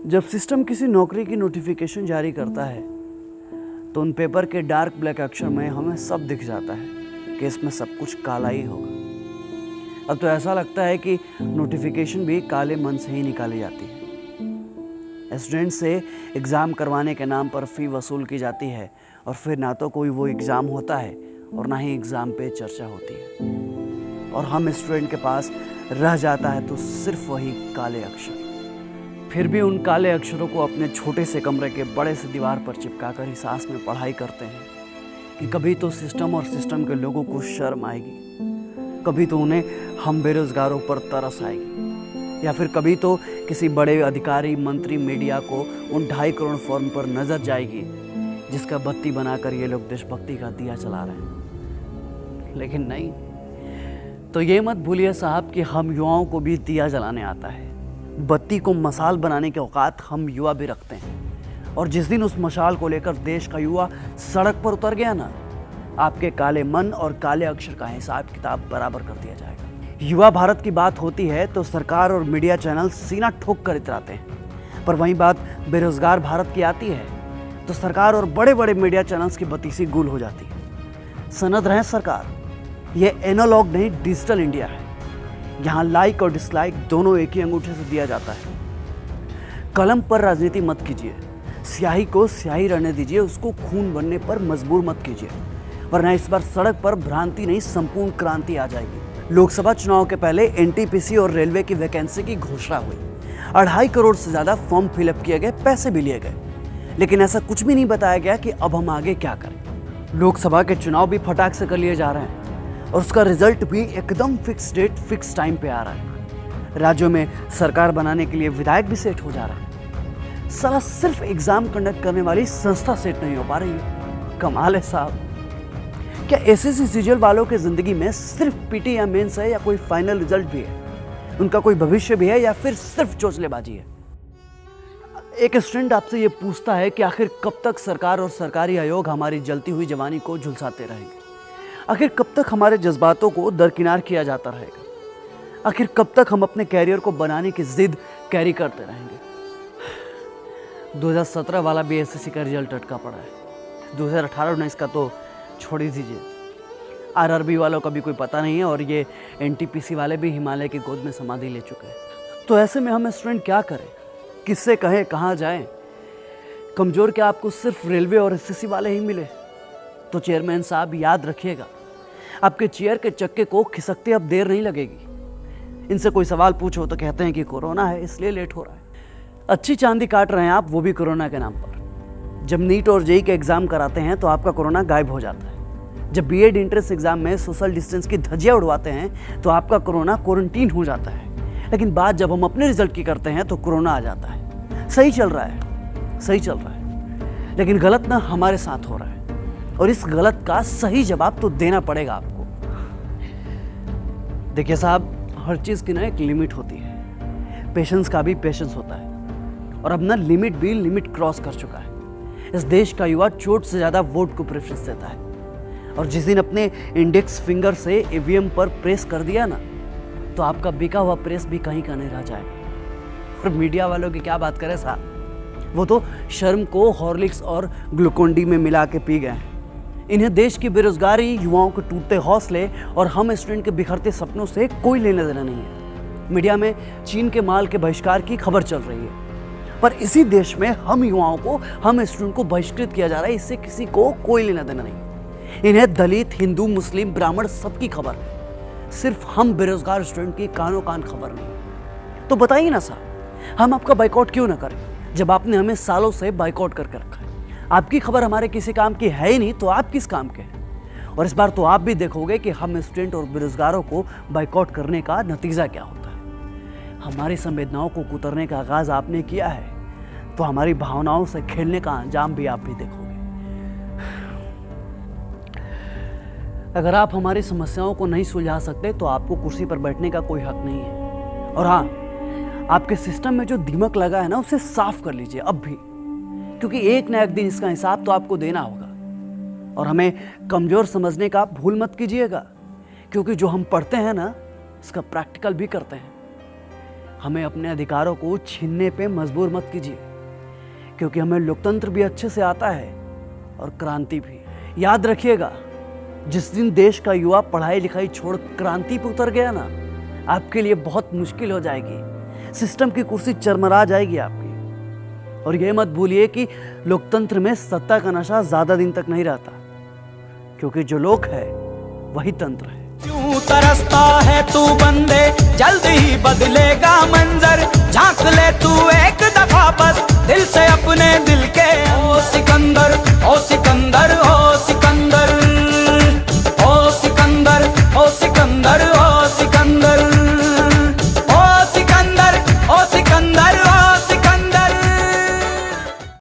जब सिस्टम किसी नौकरी की नोटिफिकेशन जारी करता है तो उन पेपर के डार्क ब्लैक अक्षर में हमें सब दिख जाता है कि इसमें सब कुछ काला ही होगा। अब तो ऐसा लगता है कि नोटिफिकेशन भी काले मन से ही निकाली जाती है। स्टूडेंट से एग्ज़ाम करवाने के नाम पर फ़ी वसूल की जाती है और फिर ना तो कोई वो एग्ज़ाम होता है और ना ही एग्ज़ाम पे चर्चा होती है, और हम स्टूडेंट के पास रह जाता है तो सिर्फ वही काले अक्षर। फिर भी उन काले अक्षरों को अपने छोटे से कमरे के बड़े से दीवार पर चिपका कर ही सांस में पढ़ाई करते हैं कि कभी तो सिस्टम और सिस्टम के लोगों को शर्म आएगी, कभी तो उन्हें हम बेरोजगारों पर तरस आएगी, या फिर कभी तो किसी बड़े अधिकारी मंत्री मीडिया को उन 2.5 करोड़ फॉर्म पर नजर जाएगी जिसका बत्ती बनाकर ये लोग देशभक्ति का दिया चला रहे हैं। लेकिन नहीं, तो ये मत भूलिए साहब कि हम युवाओं को भी दिया जलाने आता है। बत्ती को मसाल बनाने के औकात हम युवा भी रखते हैं, और जिस दिन उस मशाल को लेकर देश का युवा सड़क पर उतर गया ना, आपके काले मन और काले अक्षर का हिसाब किताब बराबर कर दिया जाएगा। युवा भारत की बात होती है तो सरकार और मीडिया चैनल सीना ठोक कर इतराते हैं, पर वहीं बात बेरोजगार भारत की आती है तो सरकार और बड़े बड़े मीडिया चैनल्स की बत्ती गुल हो जाती है। सनद रहे सरकार, ये एनालॉग नहीं डिजिटल इंडिया है। यहाँ लाइक और डिसलाइक दोनों एक ही अंगूठे से दिया जाता है। कलम पर राजनीति मत कीजिए, स्याही को स्याही रहने दीजिए, उसको खून बनने पर मजबूर मत कीजिए, वरना इस बार सड़क पर भ्रांति नहीं संपूर्ण क्रांति आ जाएगी। लोकसभा चुनाव के पहले एनटीपीसी और रेलवे की वैकेंसी की घोषणा हुई, 2.5 करोड़ से ज्यादा फॉर्म फिलअप किए गए, पैसे भी लिए गए, लेकिन ऐसा कुछ भी नहीं बताया गया कि अब हम आगे क्या करें। लोकसभा के चुनाव भी फटाक से कर लिए जा रहे हैं और उसका रिजल्ट भी एकदम फिक्स डेट फिक्स टाइम पे आ रहा है। राज्यों में सरकार बनाने के लिए विधायक भी सेट हो जा रहा है। साला सिर्फ एग्जाम कंडक्ट करने वाली संस्था सेट नहीं हो पा रही है। कमाल है साहब। क्या एसएससी सीजीएल वालों की जिंदगी में सिर्फ पीटी या मेंस है, या कोई फाइनल रिजल्ट भी है? उनका कोई भविष्य भी है, या फिर सिर्फ चोचलेबाजी है? एक स्टूडेंट आपसे ये पूछता है कि आखिर कब तक सरकार और सरकारी आयोग हमारी जलती हुई जवानी को झुलसाते रहेंगे? आखिर कब तक हमारे जज्बातों को दरकिनार किया जाता रहेगा? आखिर कब तक हम अपने कैरियर को बनाने की जिद कैरी करते रहेंगे? 2017 वाला भी एसएससी का रिजल्ट अटका पड़ा है। 2018-19 का तो छोड़ ही दीजिए। आरआरबी वालों का भी कोई पता नहीं है, और ये एनटीपीसी वाले भी हिमालय की गोद में समाधि ले चुके हैं। तो ऐसे में हम स्टूडेंट क्या करें? किससे कहें, कहाँ जाएं? कमजोर क्या आपको सिर्फ रेलवे और एसएससी वाले ही मिले? तो चेयरमैन साहब याद रखिएगा, आपके चेयर के चक्के को खिसकते अब देर नहीं लगेगी। इनसे कोई सवाल पूछो तो कहते हैं कि कोरोना है इसलिए लेट हो रहा है। अच्छी चांदी काट रहे हैं आप, वो भी कोरोना के नाम पर। जब नीट और जेईई के एग्जाम कराते हैं तो आपका कोरोना गायब हो जाता है। जब बीएड एंट्रेंस एग्जाम में सोशल डिस्टेंस की धज्जियां उड़वाते हैं तो आपका कोरोना क्वारंटीन हो जाता है। लेकिन बात जब हम अपने रिजल्ट की करते हैं तो कोरोना आ जाता है। सही चल रहा है, सही चल रहा है, लेकिन गलत ना हमारे साथ हो रहा है, और इस गलत का सही जवाब तो देना पड़ेगा आपको। देखिए साहब, हर चीज की ना एक लिमिट होती है। पेशेंस का भी पेशेंस होता है, और अब ना लिमिट भी लिमिट क्रॉस कर चुका है। इस देश का युवा चोट से ज्यादा वोट को प्रेफरेंस देता है, और जिस दिन अपने इंडेक्स फिंगर से ईवीएम पर प्रेस कर दिया ना, तो आपका बिका हुआ प्रेस भी कहीं का नहीं रह जाएगा। और मीडिया वालों की क्या बात करें साहब, वो तो शर्म को हॉर्लिक्स और ग्लूकोन डी में मिला के पी गए हैं। इन्हें देश की बेरोजगारी, युवाओं के टूटते हौसले और हम स्टूडेंट के बिखरते सपनों से कोई लेना देना नहीं है। मीडिया में चीन के माल के बहिष्कार की खबर चल रही है, पर इसी देश में हम युवाओं को, हम स्टूडेंट को बहिष्कृत किया जा रहा है। इससे किसी को कोई लेना देना नहीं। इन्हें दलित, हिंदू, मुस्लिम, ब्राह्मण सबकी खबर है, सिर्फ हम बेरोजगार स्टूडेंट की कानों कान खबर नहीं। तो बताइए ना साहब, हम आपका बाइकआउट क्यों ना करें जब आपने हमें सालों से बाइकआउट करके रखा है? आपकी खबर हमारे किसी काम की है ही नहीं, तो आप किस काम के हैं? और इस बार तो आप भी देखोगे कि हम स्टूडेंट और बेरोजगारों को बाइकआउट करने का नतीजा क्या होता है। हमारी संवेदनाओं को कुतरने का आगाज आपने किया है, तो हमारी भावनाओं से खेलने का अंजाम भी आप भी देखोगे। अगर आप हमारी समस्याओं को नहीं सुलझा सकते तो आपको कुर्सी पर बैठने का कोई हक नहीं है। और हाँ, आपके सिस्टम में जो दीमक लगा है ना, उसे साफ कर लीजिए अब भी, क्योंकि एक न एक दिन इसका हिसाब तो आपको देना होगा। और हमें कमजोर समझने का भूल मत कीजिएगा, क्योंकि जो हम पढ़ते हैं ना, उसका प्रैक्टिकल भी करते हैं। हमें अपने अधिकारों को छीनने पे मजबूर मत कीजिए, क्योंकि हमें लोकतंत्र भी अच्छे से आता है और क्रांति भी। याद रखिएगा, जिस दिन देश का युवा पढ़ाई लिखाई छोड़ क्रांति पे उतर गया ना, आपके लिए बहुत मुश्किल हो जाएगी। सिस्टम की कुर्सी चरमरा जाएगी आपकी। और ये मत भूलिए कि लोकतंत्र में सत्ता का नशा ज्यादा दिन तक नहीं रहता, क्योंकि जो लोक है वही तंत्र है। क्यों तरसता है तू बंदे, जल्द ही बदलेगा मंजर। झांक ले तू एक दफा बस दिल से अपने दिल के। ओ सिकंदर